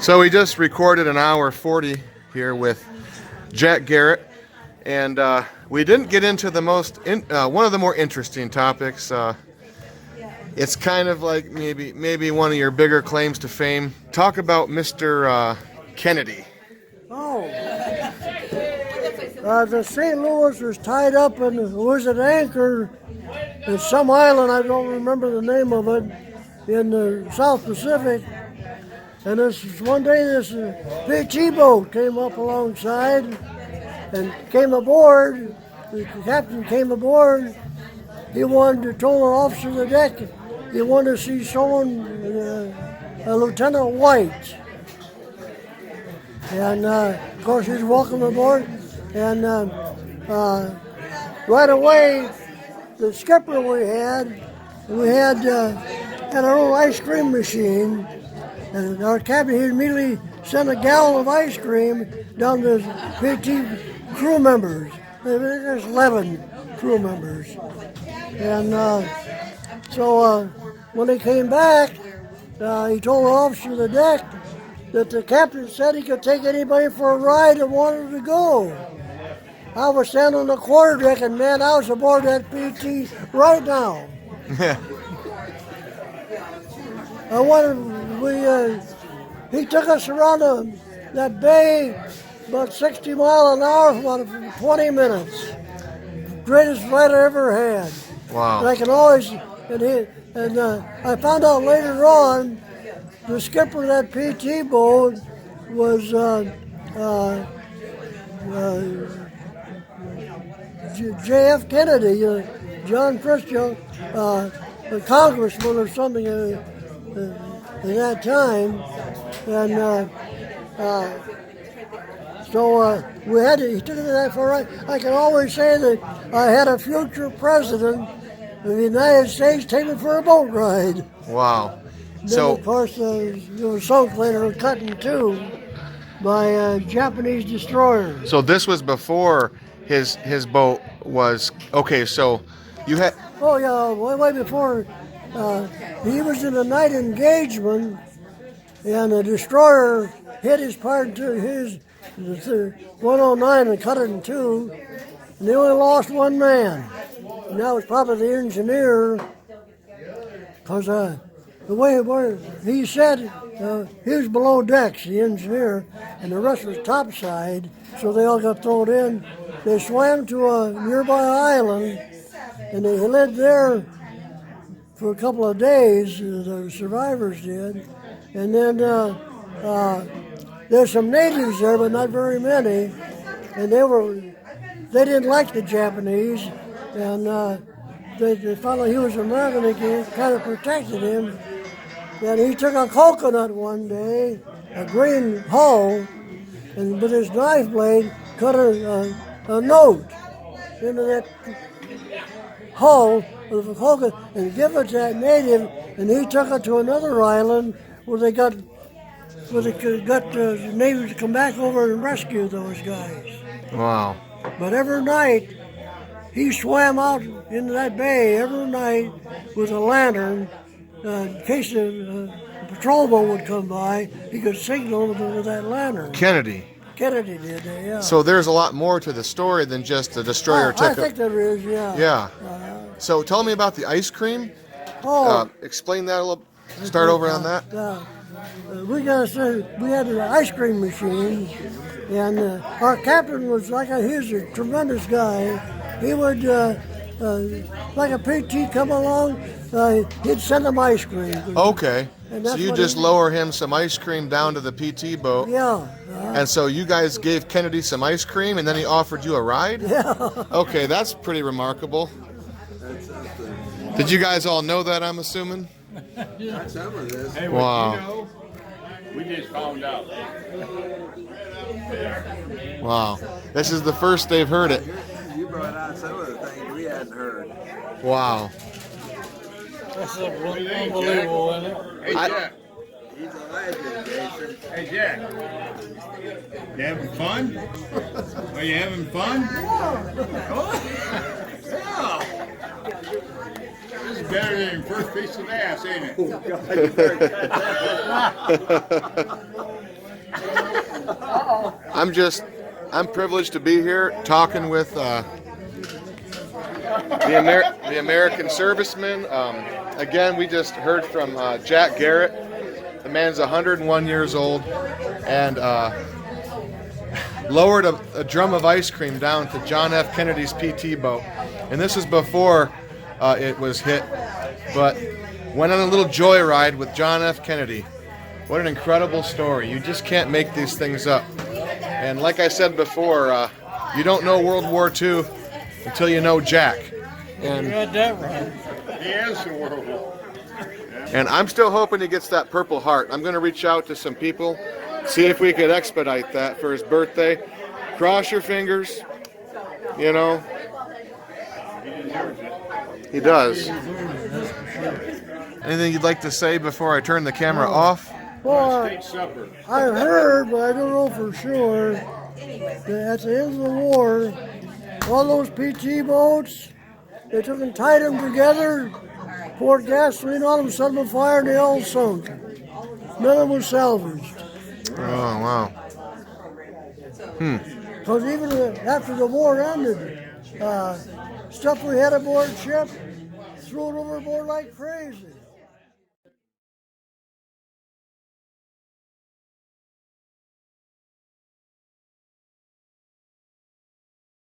So we just recorded an hour 40 here with Jack Garrett, and we didn't get into the one of the more interesting topics. It's kind of like maybe one of your bigger claims to fame. Talk about Mr. Kennedy. Oh, the St. Louis was tied up and was at anchor at some island, I don't remember the name of it, in the South Pacific. And one day this PT boat came up alongside and came aboard. The captain came aboard. He wanted to tell the officer of the deck he wanted to see someone, Lieutenant White. And of course he's welcome aboard. And right away, the skipper we had our own ice cream machine. And our captain, he immediately sent a gallon of ice cream down to PT crew members. There's 11 crew members. And so when he came back, he told the officer of the deck that the captain said he could take anybody for a ride that wanted to go. I was standing on the quarterdeck, and man, I was aboard that PT right now. He took us around that bay about 60 miles an hour for about 20 minutes. Greatest flight I ever had. Wow. And I can always, I found out later on, the skipper of that PT boat was J.F. Kennedy, John Christian, a congressman or something at that time. And so he took it to that for right. I can always say that I had a future president of the United States take me for a boat ride. Wow. Then, So, of course, it was sunk later, cut in two by a Japanese destroyer. so this was before his boat was okay. So you had Oh, yeah, way before. He was in a night engagement, and the destroyer hit his part to his 109 and cut it in two, and they only lost one man. And that was probably the engineer, because the way he said he was below decks, the engineer, and the rest was topside, so they all got thrown in. They swam to a nearby island, and they lived there for a couple of days, the survivors did. And then there's some natives there, but not very many. And they didn't like the Japanese, and they found out he was American. They kind of protected him. And he took a coconut one day, a green hull, and with his knife blade cut a note into that hull of the coconut and give it to that native, and he took it to another island where they got the natives to come back over and rescue those guys. wow. But every night he swam out into that bay every night with a lantern in case a patrol boat would come by. He could signal with that lantern. Kennedy. Kennedy did that, yeah. So there's a lot more to the story than just the destroyer I took think there is, yeah. Yeah. So tell me about the ice cream. Explain that a little. Start over on that. We had an ice cream machine, and our captain was he was a tremendous guy. He would, like a PT come along, he'd send him ice cream. Okay. And So that's you what just he- lower him some ice cream down to the PT boat. Yeah. And so you guys gave Kennedy some ice cream, and then he offered you a ride? Yeah. Okay, that's pretty remarkable. Did you guys all know that, I'm assuming? Some of this. Hey, Wow. you know, we just found out. Wow. This is the first they've heard it. You brought out some of the things we hadn't heard. Wow. That's unbelievable, isn't it? Hey, Jack. He's a legend, Jason. Hey, Jack. You having fun? Are you having fun? Oh. Yeah. better than your first piece of ass, ain't it? I'm privileged to be here talking with the American servicemen. Again, we just heard from Jack Garrett. The man's 101 years old and lowered a drum of ice cream down to John F. Kennedy's PT boat. And this is before it was hit, but went on a little joyride with John F. Kennedy. What an incredible story. You just can't make these things up. And like I said before, you don't know World War II until you know Jack. And You got that right. He is the world. And I'm still hoping he gets that Purple Heart. I'm going to reach out to some people, see if we could expedite that for his birthday. Cross your fingers, you know. He does. Anything you'd like to say before I turn the camera off? Well, State supper. I heard, but I don't know for sure, that at the end of the war, all those PT boats, they took and tied them together, poured gasoline on them, set them on fire, and they all sunk. None of them was salvaged. Oh, wow. Because even after the war ended, stuff we had aboard ship, threw it overboard like crazy.